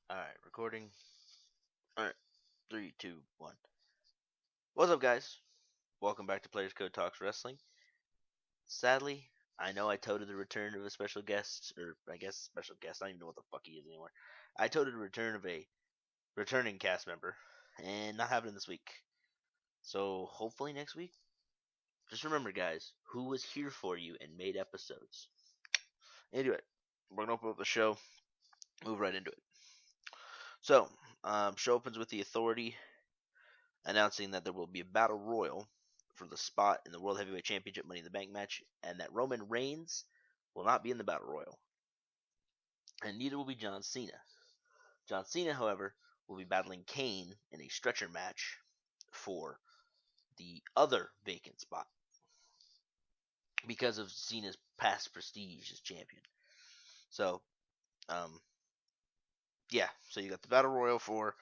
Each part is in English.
Alright, recording. Alright, three, two, one. What's up, guys? Welcome back to Players Code Talks Wrestling. Sadly, I know I touted the return of a special guest, or I guess special guest, I don't even know what the fuck he is anymore. I touted the return of a returning cast member, and not happening this week. So, hopefully next week. Just remember, guys, who was here for you and made episodes. Anyway, we're gonna open up the show, move right into it. So, show opens with the Authority announcing that there will be a battle royal for the spot in the World Heavyweight Championship Money in the Bank match, and that Roman Reigns will not be in the battle royal, and neither will be John Cena. John Cena, however, will be battling Kane in a stretcher match for the other vacant spot because of Cena's past prestige as champion. So, um, yeah, so you got the battle royal for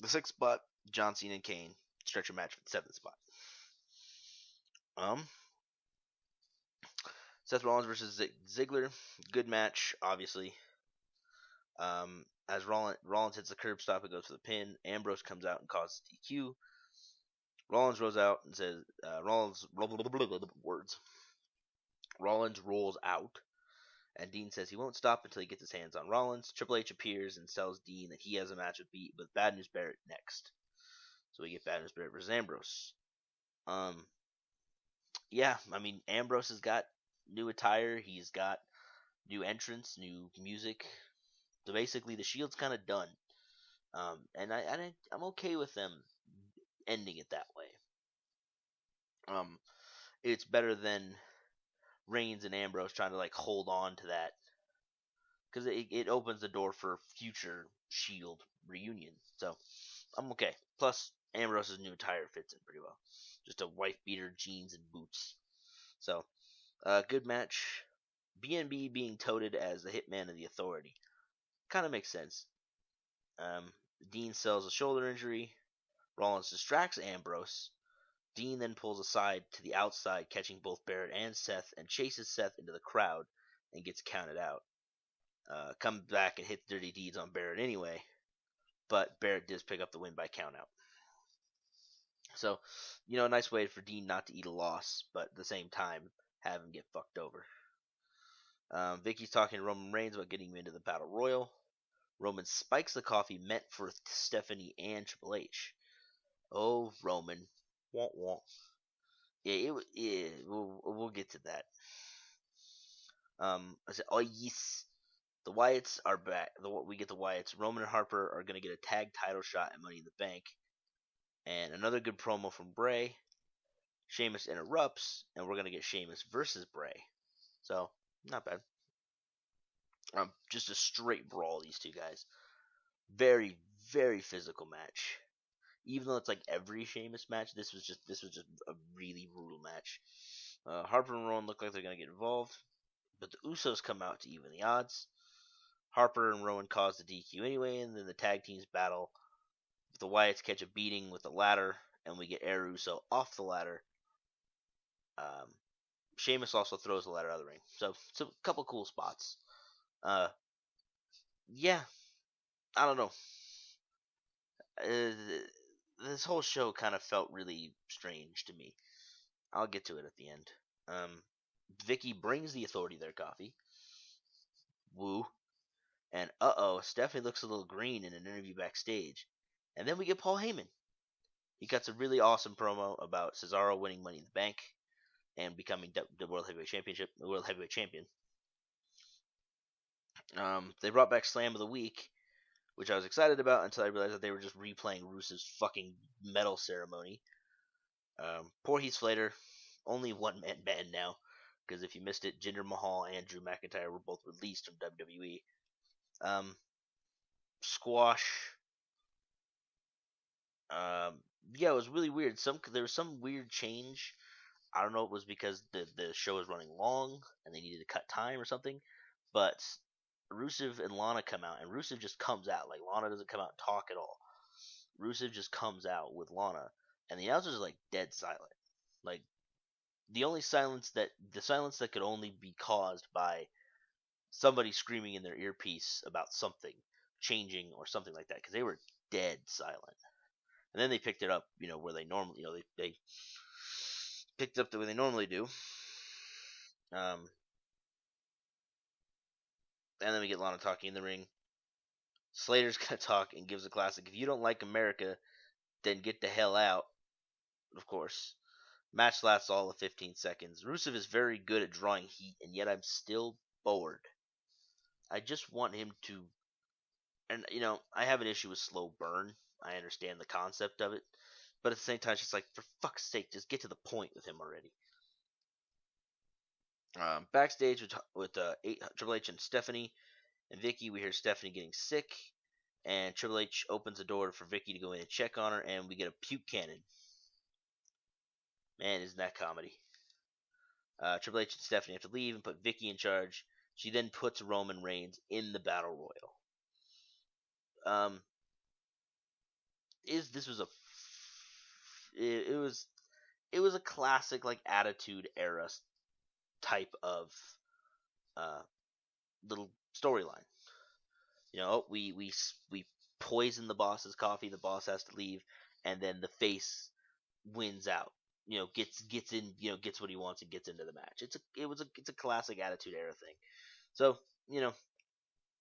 the sixth spot, John Cena and Kane, stretcher match for the seventh spot. Um, Seth Rollins versus Ziggler, good match, obviously. As Rollins hits the curb stop, it goes for the pin. Ambrose comes out and causes DQ. Rollins rolls out and says, words. Rollins rolls out, and Dean says he won't stop until he gets his hands on Rollins. Triple H appears and tells Dean that he has a match with Bad News Barrett next. So we get Bad News Barrett versus Ambrose. Yeah, I mean, Ambrose has got new attire. He's got new entrance, new music. So basically, the Shield's kind of done. And I'm okay with them ending it that way. It's better than Reigns and Ambrose trying to like hold on to that because it opens the door for future Shield reunion. So I'm okay. Plus, Ambrose's new attire fits in pretty well. Just a wife beater, jeans, and boots. So, good match. BNB being touted as the hitman of the Authority kind of makes sense. Dean sells a shoulder injury. Rollins distracts Ambrose. Dean then pulls aside to the outside, catching both Barrett and Seth, and chases Seth into the crowd and gets counted out. Comes back and hits Dirty Deeds on Barrett anyway, but Barrett does pick up the win by countout. So, a nice way for Dean not to eat a loss, but at the same time have him get fucked over. Vicky's talking to Roman Reigns about getting him into the Battle Royal. Roman spikes the coffee meant for Stephanie and Triple H. Oh, Roman. Won't won't. Yeah, we'll get to that. I said, oh yes, the Wyatts are back. We get the Wyatts. Roman and Harper are gonna get a tag title shot at Money in the Bank, and another good promo from Bray. Sheamus interrupts, and we're gonna get Sheamus versus Bray. So not bad. Just a straight brawl. These two guys, very very physical match. Even though it's like every Sheamus match, this was just a really brutal match. Harper and Rowan look like they're gonna get involved, but the Usos come out to even the odds. Harper and Rowan cause the DQ anyway, and then the tag teams battle. The Wyatts catch a beating with the ladder, and we get Air Uso off the ladder. Sheamus also throws the ladder out of the ring. So a couple cool spots. Yeah, I don't know. This whole show kind of felt really strange to me. I'll get to it at the end. Vicky brings the Authority their coffee. Woo. And Stephanie looks a little green in an interview backstage. And then we get Paul Heyman. He cuts a really awesome promo about Cesaro winning Money in the Bank and becoming the World Heavyweight Champion. They brought back Slam of the Week, which I was excited about until I realized that they were just replaying Rusev's fucking medal ceremony. Poor Heath Slater, only one man band now, because if you missed it, Jinder Mahal and Drew McIntyre were both released from WWE. Squash. Yeah, it was really weird. There was some weird change. I don't know if it was because the show was running long and they needed to cut time or something, but Rusev and Lana come out, and Rusev just comes out. Like, Lana doesn't come out and talk at all. Rusev just comes out with Lana, and the announcers are like dead silent. Like, the silence that could only be caused by somebody screaming in their earpiece about something. changing or something like that because they were dead silent. And then they picked it up, where they normally, they picked up the way they normally do. And then we get Lana talking in the ring. Slater's gonna talk and gives a classic. If you don't like America, then get the hell out. Of course. Match lasts all of 15 seconds. Rusev is very good at drawing heat, and yet I'm still bored. I just want him to. And, I have an issue with slow burn. I understand the concept of it. But at the same time, it's just like, for fuck's sake, just get to the point with him already. Backstage with Triple H and Stephanie and Vicky, we hear Stephanie getting sick. And Triple H opens the door for Vicky to go in and check on her, and we get a puke cannon. Man, isn't that comedy? Triple H and Stephanie have to leave and put Vicky in charge. She then puts Roman Reigns in the Battle Royal. This was it was a classic like Attitude Era type of little storyline. We poison the boss's coffee. The boss has to leave, and then the face wins out. Gets in. Gets what he wants and gets into the match. It's a classic Attitude Era thing. So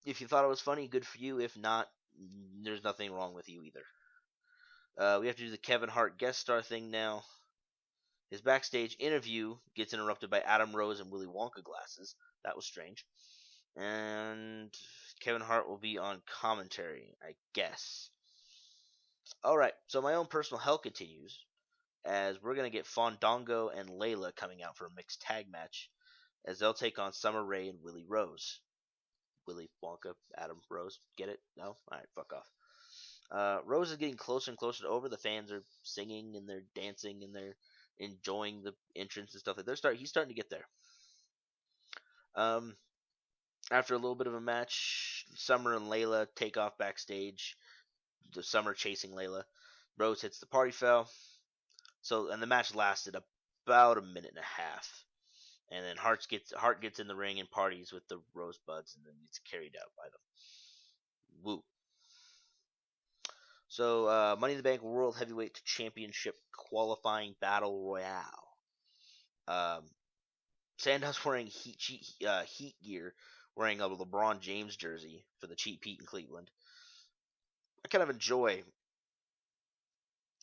if you thought it was funny, good for you. If not, there's nothing wrong with you either. We have to do the Kevin Hart guest star thing now. His backstage interview gets interrupted by Adam Rose and Willy Wonka glasses. That was strange. And Kevin Hart will be on commentary, I guess. Alright, so my own personal hell continues, as we're going to get Fandango and Layla coming out for a mixed tag match, as they'll take on Summer Rae and Willie Rose. Willy Wonka, Adam Rose, get it? No? Alright, fuck off. Rose is getting closer and closer to over. The fans are singing and they're dancing and they're enjoying the entrance and stuff. He's starting to get there. After a little bit of a match, Summer and Layla take off backstage. The Summer chasing Layla. Rose hits the party foul. And the match lasted about a minute and a half. And then Hart gets in the ring and parties with the Rosebuds, and then gets carried out by them. Woo. So, Money in the Bank World Heavyweight Championship qualifying battle royale. Sandow's wearing heat gear, wearing a LeBron James jersey for the Cheap Heat in Cleveland. I kind of enjoy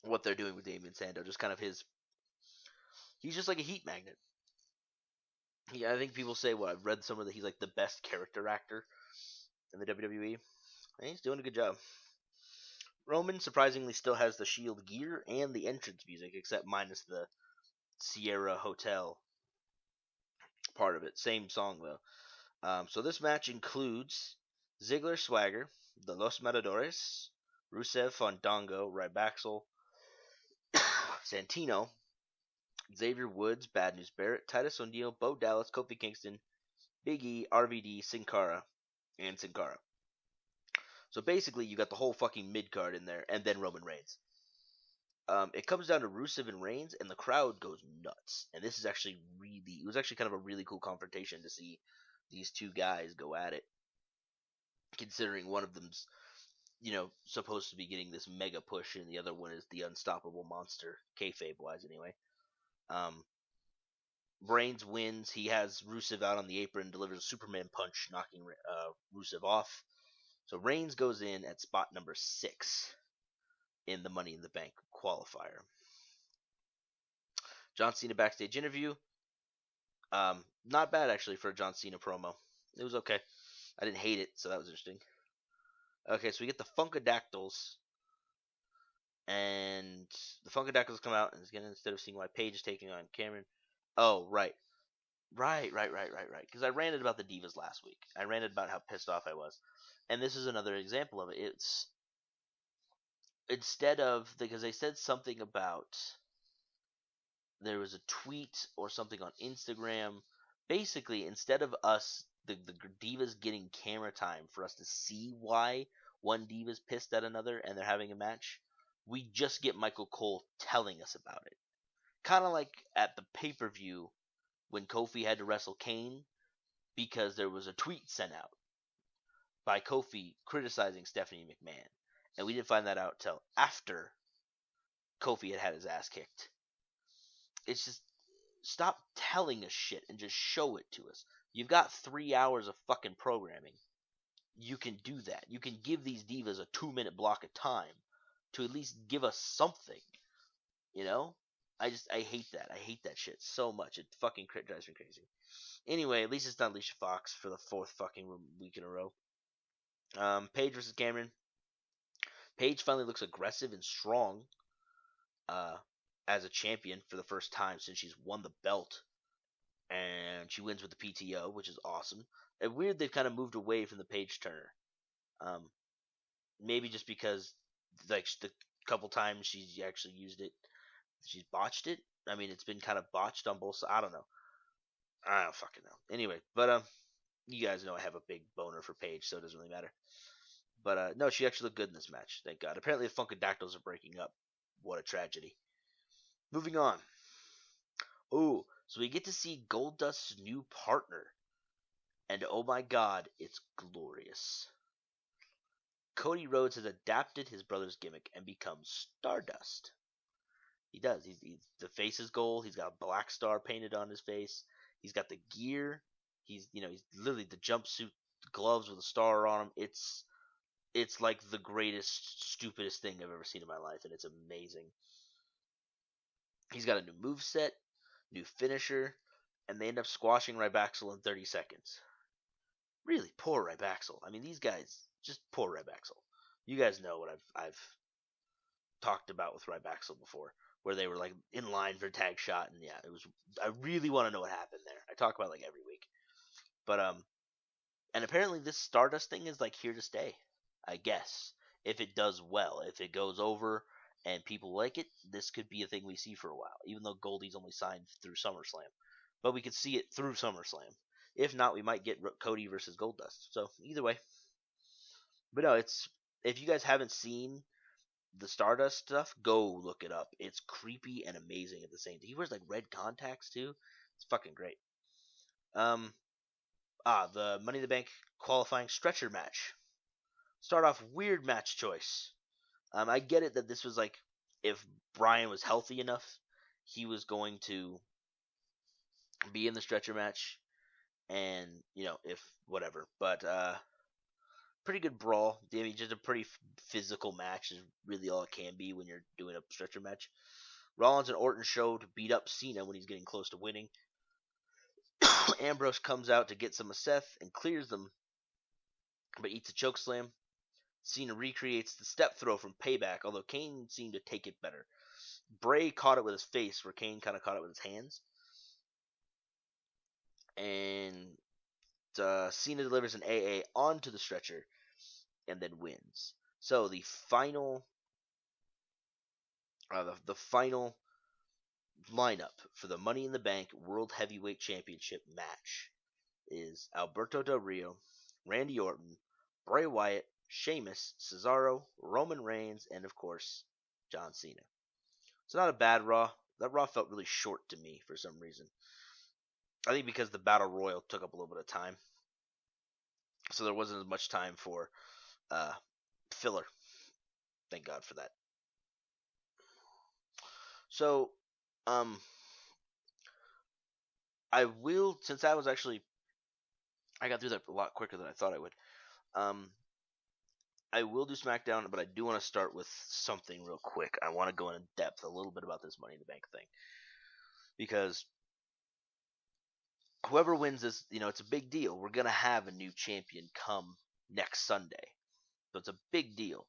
what they're doing with Damien Sandow. Just kind of he's just like a heat magnet. I think people say, I've read somewhere that he's like the best character actor in the WWE. And he's doing a good job. Roman surprisingly still has the Shield gear and the entrance music, except minus the Sierra Hotel part of it. Same song though. So this match includes Ziggler, Swagger, the Los Matadores, Rusev, Fandango, Rybaxel, Santino, Xavier Woods, Bad News Barrett, Titus O'Neil, Bo Dallas, Kofi Kingston, Big E, RVD, Sin Cara, and Sin Cara. So basically, you got the whole fucking mid card in there, and then Roman Reigns. It comes down to Rusev and Reigns, and the crowd goes nuts. And this is actually it was actually kind of a really cool confrontation to see these two guys go at it. Considering one of them's, supposed to be getting this mega push, and the other one is the unstoppable monster, kayfabe-wise anyway. Reigns wins. He has Rusev out on the apron, delivers a Superman punch, knocking Rusev off. So Reigns goes in at spot number 6 in the Money in the Bank qualifier. John Cena backstage interview. Not bad actually for a John Cena promo. It was okay. I didn't hate it, so that was interesting. Okay, so we get the Funkadactyls. And the Funkadactyls come out, and again, instead of seeing why Paige is taking on Cameron. Oh, right. Right. Because I ranted about the Divas last week. I ranted about how pissed off I was. And this is another example of it. It's instead of, because they said something about, there was a tweet or something on Instagram. Basically, instead of us, the Divas getting camera time for us to see why one Diva's pissed at another and they're having a match, we just get Michael Cole telling us about it. Kind of like at the pay-per-view when Kofi had to wrestle Kane because there was a tweet sent out. by Kofi criticizing Stephanie McMahon. And we didn't find that out till after Kofi had his ass kicked. It's just, stop telling us shit and just show it to us. You've got 3 hours of fucking programming. You can do that. You can give these divas a 2-minute block of time to at least give us something. You know? I hate that. I hate that shit so much. It fucking drives me crazy. Anyway, at least it's not Alicia Fox for the 4th fucking week in a row. Paige versus Cameron. Paige finally looks aggressive and strong as a champion for the first time since she's won the belt. And she wins with the PTO, which is awesome. And weird they've kind of moved away from the Paige Turner. Maybe just because, like, the couple times she's actually used it, she's botched it. I mean, it's been kind of botched on both sides. I don't know. I don't fucking know. Anyway, but you guys know I have a big boner for Paige, so it doesn't really matter. But no, she actually looked good in this match. Thank God. Apparently, the Funkadactyls are breaking up. What a tragedy. Moving on. Oh, so we get to see Goldust's new partner. And oh my god, it's glorious. Cody Rhodes has adapted his brother's gimmick and becomes Stardust. He does. He's the face is gold. He's got a black star painted on his face. He's got the gear. He's literally the jumpsuit, gloves with a star on them. It's like the greatest, stupidest thing I've ever seen in my life, and it's amazing. He's got a new moveset, new finisher, and they end up squashing Rybaxel in 30 seconds. Really poor Rybaxel. I mean, these guys, just poor Rybaxel. You guys know what I've talked about with Rybaxel before, where they were like in line for a tag shot, and yeah, it was. I really want to know what happened there. I talk about it like every week, but and apparently this Stardust thing is like here to stay. I guess if it does well, if it goes over and people like it, this could be a thing we see for a while. Even though Goldie's only signed through SummerSlam, but we could see it through SummerSlam. If not, we might get Cody versus Goldust. So either way, but no, it's if you guys haven't seen the Stardust stuff, go look it up. It's creepy and amazing at the same time. He wears like red contacts too. It's fucking great. The Money in the Bank qualifying stretcher match. Start off weird match choice. I get it that this was like if Brian was healthy enough, he was going to be in the stretcher match, and if whatever. But pretty good brawl. I mean, just a pretty physical match is really all it can be when you're doing a stretcher match. Rollins and Orton show to beat up Cena when he's getting close to winning. Ambrose comes out to get some of Seth and clears them, but eats a chokeslam. Cena recreates the step throw from Payback, although Kane seemed to take it better. Bray caught it with his face, where Kane kind of caught it with his hands. And Cena delivers an AA onto the stretcher and then wins. So the final the final lineup for the Money in the Bank World Heavyweight Championship match is Alberto Del Rio, Randy Orton, Bray Wyatt, Sheamus, Cesaro, Roman Reigns, and of course, John Cena. It's not a bad Raw. That Raw felt really short to me for some reason. I think because the Battle Royal took up a little bit of time. So there wasn't as much time for filler. Thank God for that. So, I will, since I got through that a lot quicker than I thought I would. I will do SmackDown, but I do want to start with something real quick. I want to go in depth a little bit about this Money in the Bank thing. Because whoever wins this, it's a big deal. We're going to have a new champion come next Sunday. So it's a big deal.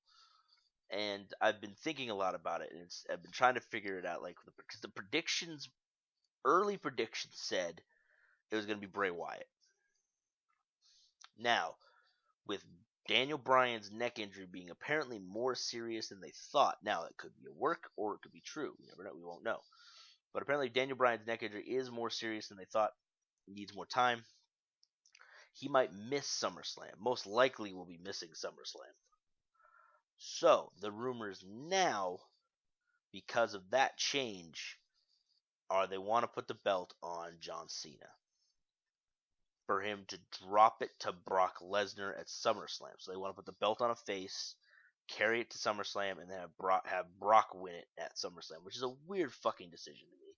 And I've been thinking a lot about it, and I've been trying to figure it out. Because the early predictions said it was going to be Bray Wyatt. Now, with Daniel Bryan's neck injury being apparently more serious than they thought. Now, it could be a work or it could be true. We never know. We won't know. But apparently, Daniel Bryan's neck injury is more serious than they thought. He needs more time. He might miss SummerSlam. Most likely will be missing SummerSlam. So, the rumors now, because of that change, are they want to put the belt on John Cena. for him to drop it to Brock Lesnar at SummerSlam. So they want to put the belt on a face, carry it to SummerSlam, and then have Brock win it at SummerSlam, which is a weird fucking decision to me.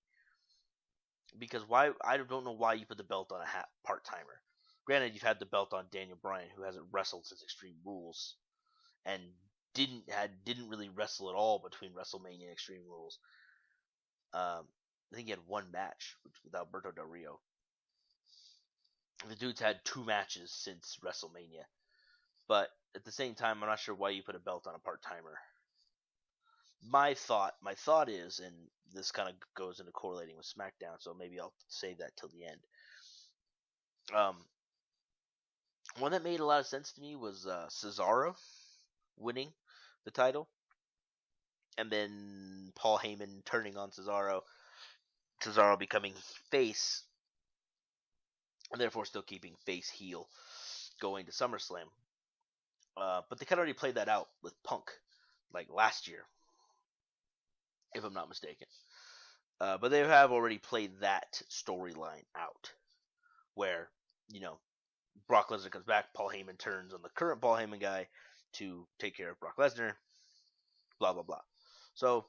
Because why? I don't know why you put the belt on a part timer. Granted, you've had the belt on Daniel Bryan, who hasn't wrestled since Extreme Rules, and didn't really wrestle at all between WrestleMania and Extreme Rules. I think he had one match with Alberto Del Rio. The dude's had 2 matches since WrestleMania, but at the same time, I'm not sure why you put a belt on a part timer. My thought is, and this kind of goes into correlating with SmackDown, so maybe I'll save that till the end. One that made a lot of sense to me was Cesaro winning the title, and then Paul Heyman turning on Cesaro becoming face, and therefore still keeping face heel going to SummerSlam. But they kind of already played that out with Punk, like last year, if I'm not mistaken. But they have already played that storyline out, where, Brock Lesnar comes back, Paul Heyman turns on the current Paul Heyman guy to take care of Brock Lesnar, blah, blah, blah. So,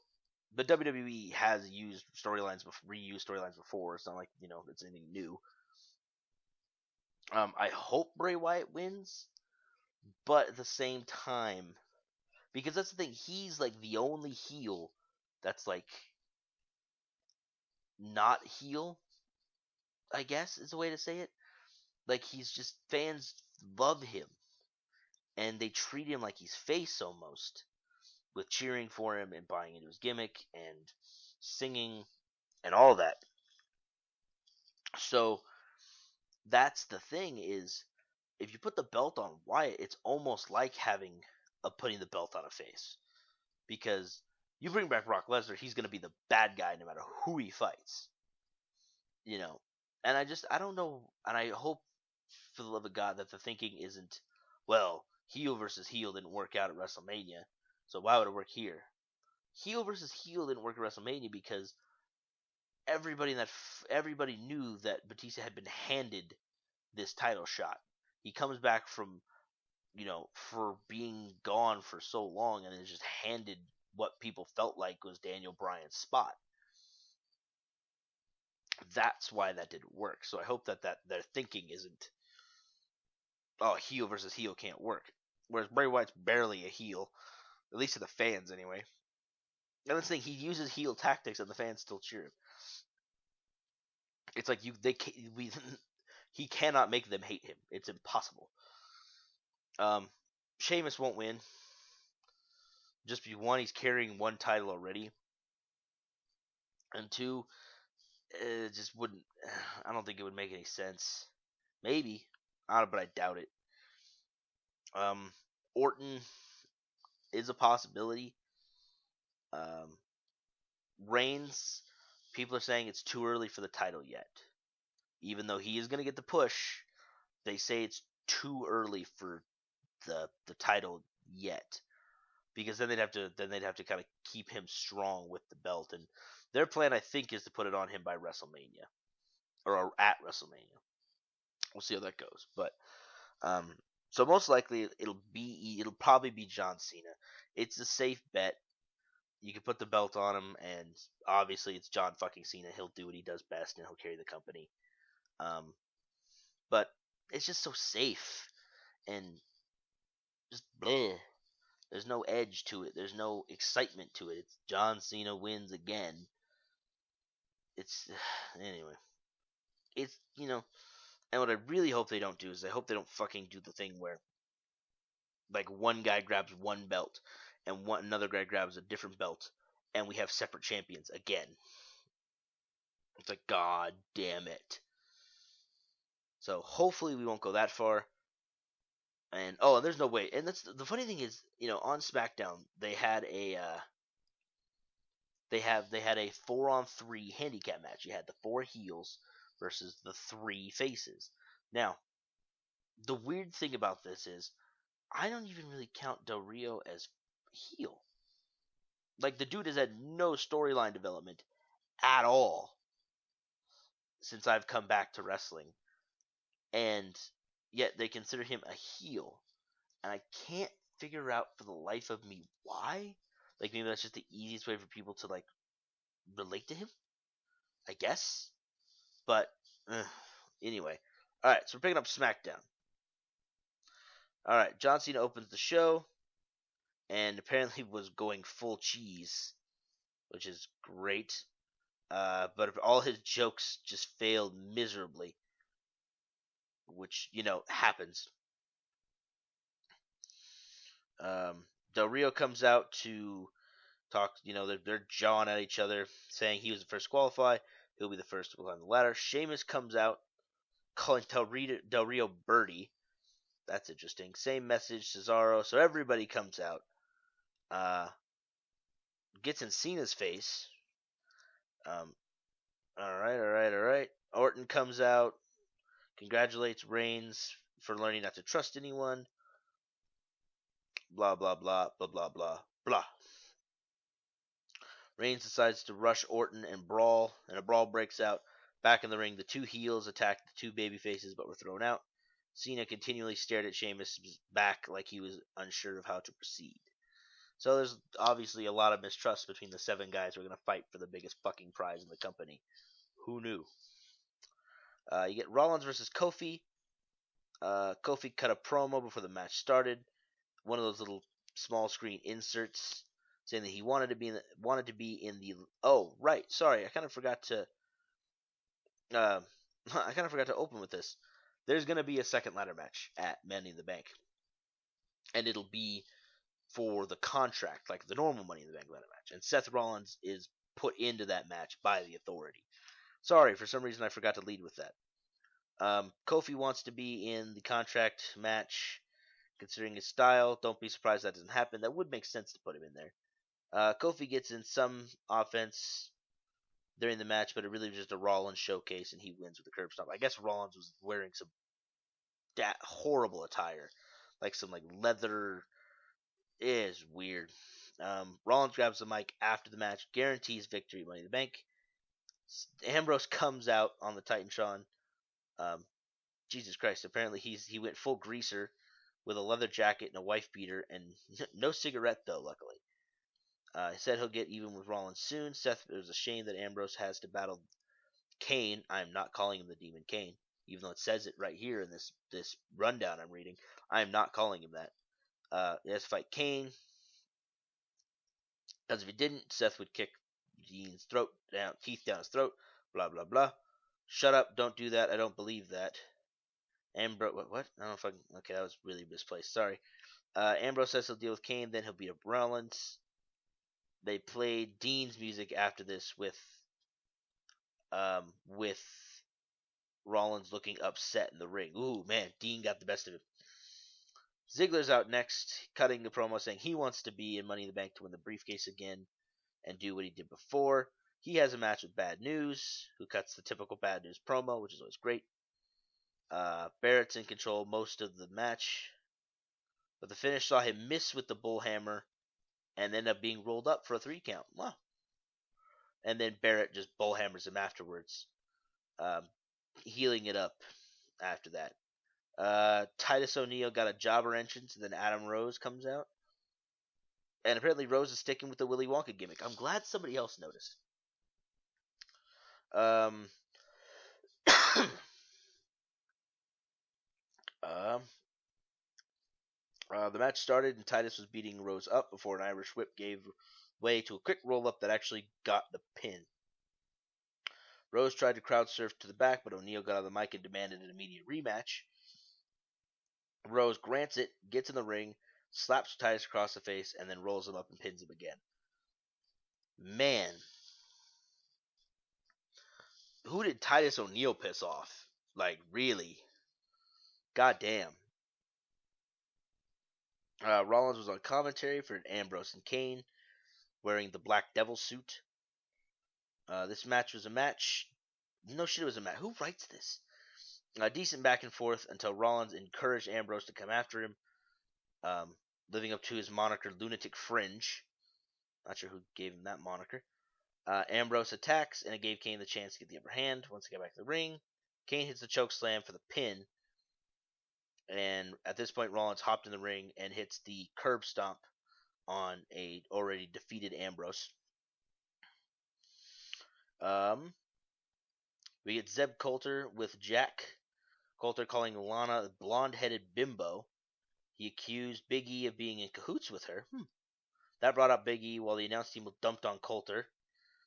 the WWE has reused storylines before. It's not like, it's anything new. I hope Bray Wyatt wins, but at the same time, because that's the thing, he's like the only heel that's like not heel, I guess is a way to say it. Like, he's just, fans love him, and they treat him like he's face almost, with cheering for him and buying into his gimmick and singing and all that. So that's the thing, is if you put the belt on Wyatt, it's almost like putting the belt on a face, because you bring back Brock Lesnar, he's going to be the bad guy no matter who he fights, and I don't know, and I hope for the love of God that the thinking isn't, well, heel versus heel didn't work out at WrestleMania, so why would it work here? Heel versus heel didn't work at WrestleMania because everybody knew that Batista had been handed this title shot. He comes back from, for being gone for so long, and is just handed what people felt like was Daniel Bryan's spot. That's why that didn't work. So I hope that their thinking isn't, oh, heel versus heel can't work. Whereas Bray Wyatt's barely a heel, at least to the fans anyway. And that's the thing, he uses heel tactics and the fans still cheer him. It's like he cannot make them hate him. It's impossible. Sheamus won't win. Just because, 1, he's carrying 1 title already, and 2, it just wouldn't. I don't think it would make any sense. Maybe, but I doubt it. Orton is a possibility. Reigns, people are saying it's too early for the title yet. Even though he is going to get the push, they say it's too early for the title yet, because then they'd have to kind of keep him strong with the belt, and their plan, I think, is to put it on him by WrestleMania, or at WrestleMania. We'll see how that goes, but so most likely it'll probably be John Cena. It's a safe bet. You can put the belt on him, and obviously it's John fucking Cena. He'll do what he does best, and he'll carry the company. But it's just so safe, and just bleh. There's no edge to it. There's no excitement to it. It's John Cena wins again. It's anyway. It's and what I really hope they don't do is I hope they don't fucking do the thing where, like, one guy grabs one belt and another guy grabs a different belt, and we have separate champions again. It's like, god damn it. So hopefully we won't go that far. And there's no way. And that's the funny thing is, on SmackDown they had a they had a 4-on-3 handicap match. You had the 4 heels versus the 3 faces. Now, the weird thing about this is, I don't even really count Del Rio as heel. Like, the dude has had no storyline development at all since I've come back to wrestling. and yet they consider him a heel, and I can't figure out for the life of me why. Like maybe that's just the easiest way for people to like relate to him, I guess. But anyway, all right. So we're picking up SmackDown. All right, John Cena opens the show, and apparently was going full cheese, which is great. But all his jokes just failed miserably, which happens. Del Rio comes out to talk. They're jawing at each other, saying he was the first to qualify. He'll be the first to climb the ladder. Sheamus comes out, calling Del Rio Birdie. That's interesting. Same message, Cesaro. So everybody comes out. Gets in Cena's face. All right. Orton comes out, congratulates Reigns for learning not to trust anyone. Blah blah blah blah blah blah blah. Reigns decides to rush Orton and a brawl breaks out. Back in the ring, the two heels attacked the two baby faces but were thrown out. Cena continually stared at Sheamus' back like he was unsure of how to proceed. So there's obviously a lot of mistrust between the 7 guys who are going to fight for the biggest fucking prize in the company. Who knew? You get Rollins versus Kofi. Kofi cut a promo before the match started. One of those little small screen inserts saying that he wanted to be in the. Oh, right. Sorry, I kind of forgot to. Open with this. There's going to be a second ladder match at Money in the Bank, and it'll be for the contract, like the normal Money in the Bank ladder match. And Seth Rollins is put into that match by the Authority. Sorry, for some reason I forgot to lead with that. Kofi wants to be in the contract match, considering his style. Don't be surprised that doesn't happen. That would make sense to put him in there. Kofi gets in some offense during the match, but it really was just a Rollins showcase, and he wins with a curb stomp. I guess Rollins was wearing some horrible attire, like some like leather. It is weird. Rollins grabs the mic after the match, guarantees victory, Money in the Bank. Ambrose comes out on the Titantron. Jesus Christ! Apparently he went full greaser with a leather jacket and a wife beater, and no cigarette though. Luckily, he said he'll get even with Rollins soon. Seth, it was a shame that Ambrose has to battle Kane. I'm not calling him the Demon Kane, even though it says it right here in this rundown I'm reading. I am not calling him that. He has to fight Kane, because if he didn't, Seth would kick Dean's teeth down his throat. Blah blah blah. Shut up! Don't do that. I don't believe that. Ambrose, what? I don't know if I can. Okay, that was really misplaced. Sorry. Ambrose says he'll deal with Kane, then he'll beat up Rollins. They played Dean's music after this with Rollins looking upset in the ring. Ooh, man, Dean got the best of him. Ziggler's out next, cutting the promo saying he wants to be in Money in the Bank to win the briefcase again and do what he did before. He has a match with Bad News, who cuts the typical Bad News promo, which is always great. Barrett's in control most of the match, but the finish saw him miss with the bullhammer and end up being rolled up for a 3 count. Wow. And then Barrett just bullhammers him afterwards, healing it up after that. Titus O'Neil got a jobber entrance, and then Adam Rose comes out. And apparently Rose is sticking with the Willy Wonka gimmick. I'm glad somebody else noticed. Um, the match started, and Titus was beating Rose up before an Irish whip gave way to a quick roll-up that actually got the pin. Rose tried to crowd surf to the back, but O'Neil got on the mic and demanded an immediate rematch. Rose grants it, gets in the ring, slaps Titus across the face, and then rolls him up and pins him again. Man, who did Titus O'Neil piss off? Like, really? Goddamn. Rollins was on commentary for Ambrose and Kane, wearing the Black Devil suit. This match was a match. No shit, it was a match. Who writes this? Decent back and forth until Rollins encouraged Ambrose to come after him, living up to his moniker Lunatic Fringe. Not sure who gave him that moniker. Ambrose attacks, and it gave Kane the chance to get the upper hand. Once he got back to the ring, Kane hits the choke slam for the pin, And at this point, Rollins hopped in the ring and hits the curb stomp on a already defeated Ambrose. We get Zeb Coulter with Jack. Coulter calling Lana a blonde-headed bimbo. He accused Big E of being in cahoots with her. That brought up Big E while the announce team dumped on Coulter.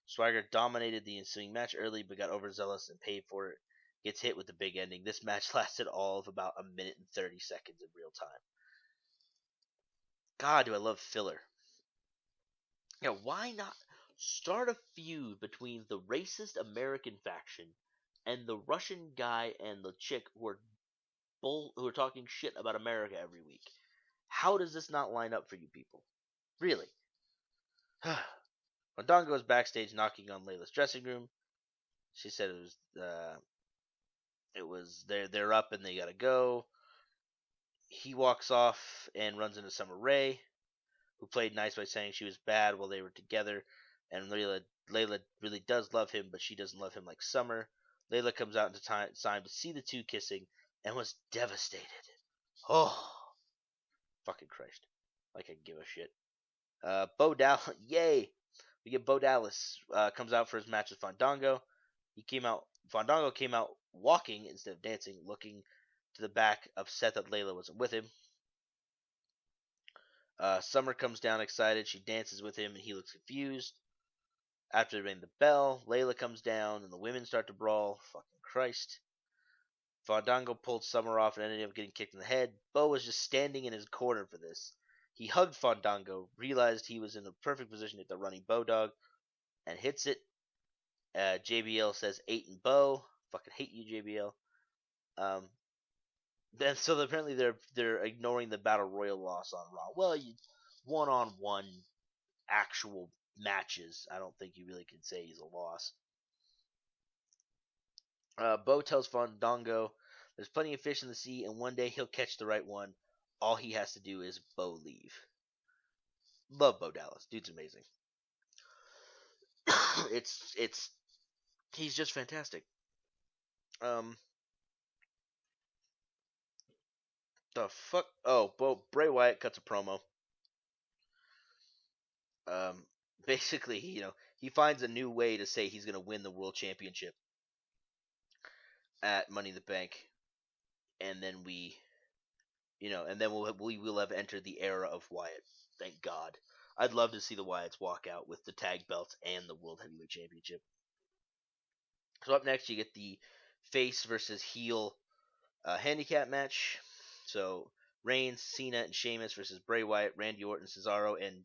Swagger dominated the ensuing match early but got overzealous and paid for it. Gets hit with the big ending. This match lasted all of about a minute and 30 seconds in real time. God, do I love filler. Yeah, why not start a feud between the racist American faction and the Russian guy and the chick who are talking shit about America every week? How does this not line up for you people? Really? Fandango is backstage knocking on Layla's dressing room. She said they're up and they gotta go. He walks off and runs into Summer Rae, who played nice by saying she was bad while they were together, and Layla really does love him, but she doesn't love him like Summer. Layla comes out into time to see the two kissing and was devastated. Oh, fucking Christ! Like I give a shit. Bo Dallas, yay! We get Bo Dallas comes out for his match with Fandango. Fandango came out walking instead of dancing, looking to the back, upset that Layla wasn't with him. Summer comes down excited. She dances with him, and he looks confused. After they ring the bell, Layla comes down, and the women start to brawl. Fucking Christ. Fandango pulled Summer off and ended up getting kicked in the head. Bo was just standing in his corner for this. He hugged Fandango, realized he was in the perfect position to hit the running Bodog, and hits it. JBL says 8 and Bo. Fucking hate you, JBL. Then so apparently they're ignoring the Battle Royal loss on Raw. Well, you one-on-one actual matches, I don't think you really can say he's a loss. Bo tells Fandango there's plenty of fish in the sea, and one day he'll catch the right one. All he has to do is Bo leave. Love Bo Dallas, dude's amazing. He's just fantastic. The fuck? Oh, Bray Wyatt cuts a promo. Basically, he finds a new way to say he's gonna win the world championship at Money in the Bank, and then we will have entered the era of Wyatt. Thank God. I'd love to see the Wyatts walk out with the tag belts and the World Heavyweight Championship. So up next, you get the face versus heel handicap match. So Reigns, Cena, and Sheamus versus Bray Wyatt, Randy Orton, Cesaro, and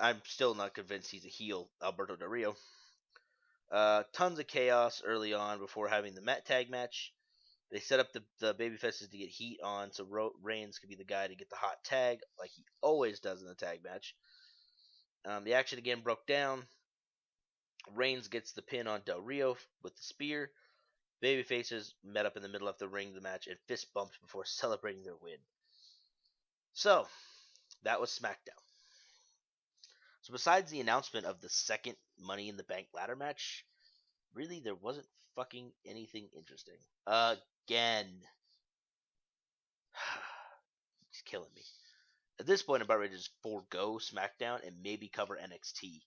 I'm still not convinced he's a heel, Alberto Del Rio. Tons of chaos early on before having the tag match. They set up the babyfaces to get heat on, so Reigns could be the guy to get the hot tag, like he always does in the tag match. The action again broke down. Reigns gets the pin on Del Rio with the spear. Babyfaces met up in the middle of the ring of the match and fist bumped before celebrating their win. So, that was SmackDown. So besides the announcement of the second Money in the Bank ladder match, really there wasn't fucking anything interesting. Again. It's killing me. At this point, I'm about ready to just forego SmackDown and maybe cover NXT.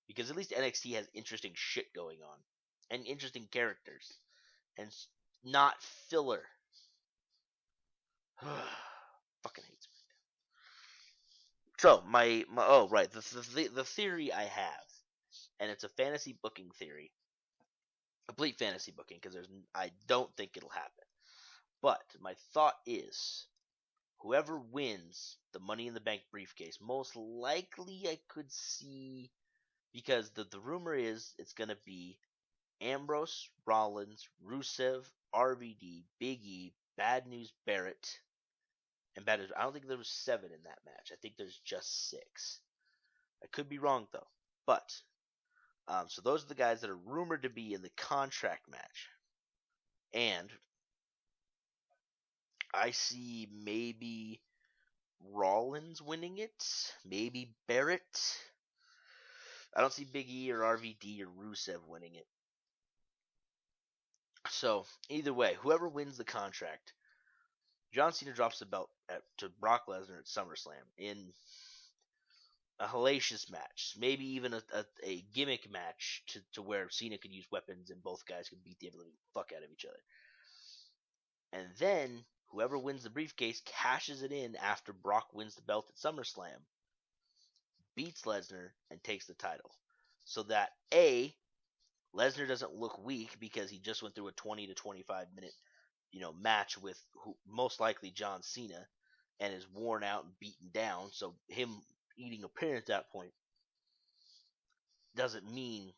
Because at least NXT has interesting shit going on. And interesting characters. And not filler. Fucking hate SmackDown. So, the theory I have, and it's a fantasy booking theory. Complete fantasy booking, because I don't think it'll happen. But, my thought is, whoever wins the Money in the Bank briefcase, most likely I could see, because the rumor is it's going to be Ambrose, Rollins, Rusev, RVD, Big E, Bad News Barrett, and Bad News. I don't think there was 7 in that match. I think there's just 6. I could be wrong though. But so those are the guys that are rumored to be in the contract match, and I see maybe Rollins winning it, maybe Barrett. I don't see Big E or RVD or Rusev winning it. So, either way, whoever wins the contract, John Cena drops the belt to Brock Lesnar at SummerSlam in a hellacious match, maybe even a gimmick match to where Cena could use weapons and both guys could beat the living fuck out of each other. And then whoever wins the briefcase cashes it in after Brock wins the belt at SummerSlam, beats Lesnar, and takes the title. So that Lesnar doesn't look weak because he just went through a 20 to 25 minute match with most likely John Cena and is worn out and beaten down. So him eating a pin at that point doesn't mean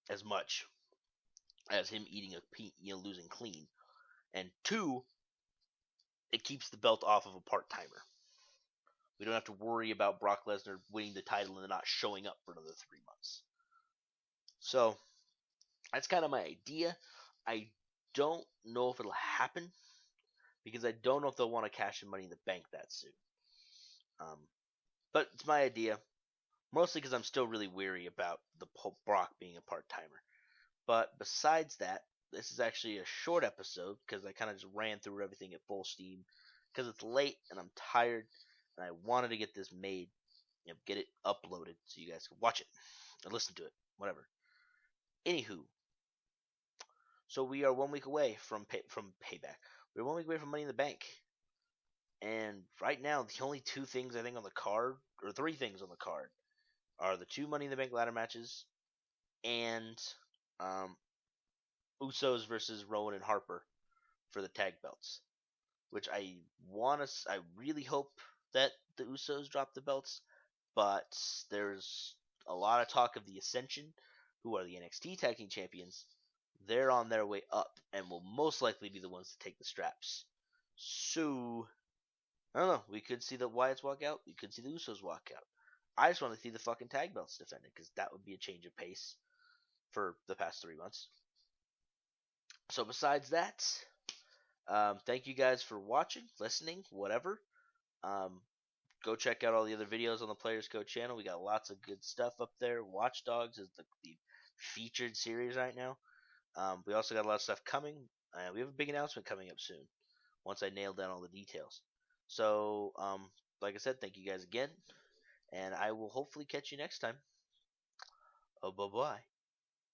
as much as him eating losing clean. And 2, it keeps the belt off of a part-timer. We don't have to worry about Brock Lesnar winning the title and then not showing up for another 3 months. So that's kind of my idea. I don't know if it'll happen because I don't know if they'll want to cash in Money in the Bank that soon. But it's my idea, mostly because I'm still really weary about the Brock being a part-timer. But besides that, this is actually a short episode because I kind of just ran through everything at full steam because it's late and I'm tired and I wanted to get this made, get it uploaded so you guys can watch it and listen to it, whatever. Anywho, so we are 1 week away from payback. We're 1 week away from Money in the Bank, and right now the only 2 things I think on the card, or 3 things on the card, are the 2 Money in the Bank ladder matches and Usos versus Rowan and Harper for the tag belts, which I really hope that the Usos drop the belts, but there's a lot of talk of the Ascension, who are the NXT Tag Team Champions. They're on their way up and will most likely be the ones to take the straps. So, I don't know. We could see the Wyatts walk out. We could see the Usos walk out. I just want to see the fucking tag belts defended because that would be a change of pace for the past 3 months. So besides that, thank you guys for watching, listening, whatever. Go check out all the other videos on the Players Code channel. We got lots of good stuff up there. Watch Dogs is the featured series right now. We also got a lot of stuff coming. We have a big announcement coming up soon once I nail down all the details. So, like I said, thank you guys again, and I will hopefully catch you next time. Oh, bye-bye.